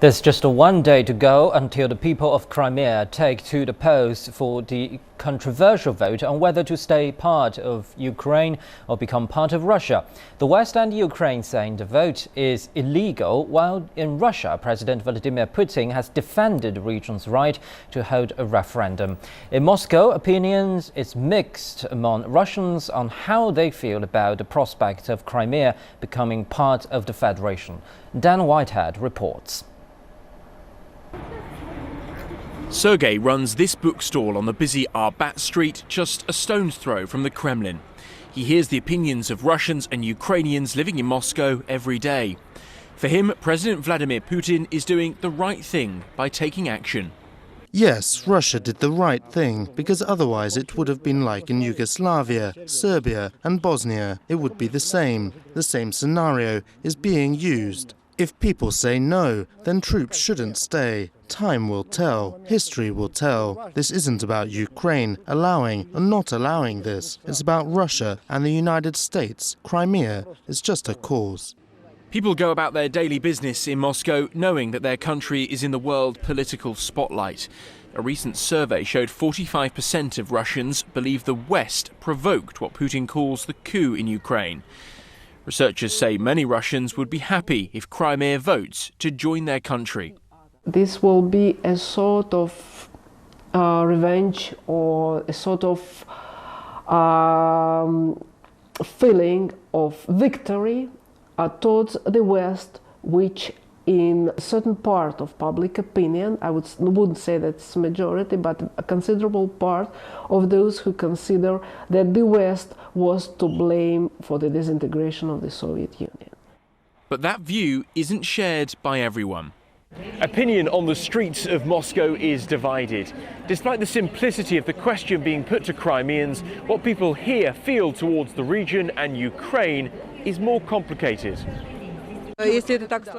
There's just one day to go until the people of Crimea take to the polls for the controversial vote on whether to stay part of Ukraine or become part of Russia. The West and Ukraine saying the vote is illegal, while in Russia, President Vladimir Putin has defended the region's right to hold a referendum. In Moscow, opinions is mixed among Russians on how they feel about the prospect of Crimea becoming part of the Federation. Dan Whitehead reports. Sergei runs this bookstall on the busy Arbat Street, just a stone's throw from the Kremlin. He hears the opinions of Russians and Ukrainians living in Moscow every day. For him, President Vladimir Putin is doing the right thing by taking action. Yes, Russia did the right thing, because otherwise it would have been like in Yugoslavia, Serbia and Bosnia. It would be the same. The same scenario is being used. If people say no, then troops shouldn't stay. Time will tell. History will tell. This isn't about Ukraine allowing or not allowing this. It's about Russia and the United States. Crimea is just a cause. People go about their daily business in Moscow knowing that their country is in the world political spotlight. A recent survey showed 45% of Russians believe the West provoked what Putin calls the coup in Ukraine. Researchers say many Russians would be happy if Crimea votes to join their country. This will be a sort of revenge or a sort of feeling of victory towards the West, which in a certain part of public opinion, I wouldn't say that's majority, but a considerable part of those who consider that the West was to blame for the disintegration of the Soviet Union. But that view isn't shared by everyone. Opinion on the streets of Moscow is divided. Despite the simplicity of the question being put to Crimeans, what people here feel towards the region and Ukraine is more complicated.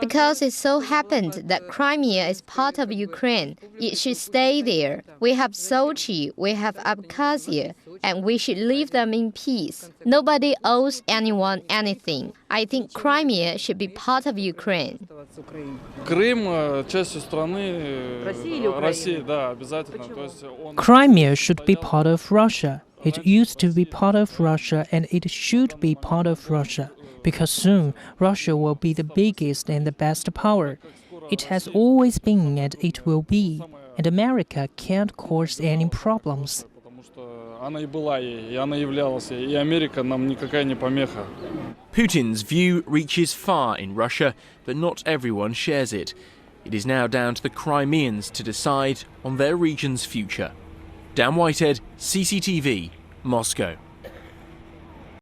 Because it so happened that Crimea is part of Ukraine, it should stay there. We have Sochi, we have Abkhazia, and we should leave them in peace. Nobody owes anyone anything. I think Crimea should be part of Ukraine. Crimea should be part of Russia. It used to be part of Russia and it should be part of Russia. Because soon Russia will be the biggest and the best power. It has always been and it will be. And America can't cause any problems. Putin's view reaches far in Russia, but not everyone shares it. It is now down to the Crimeans to decide on their region's future. Dan Whitehead, CCTV, Moscow.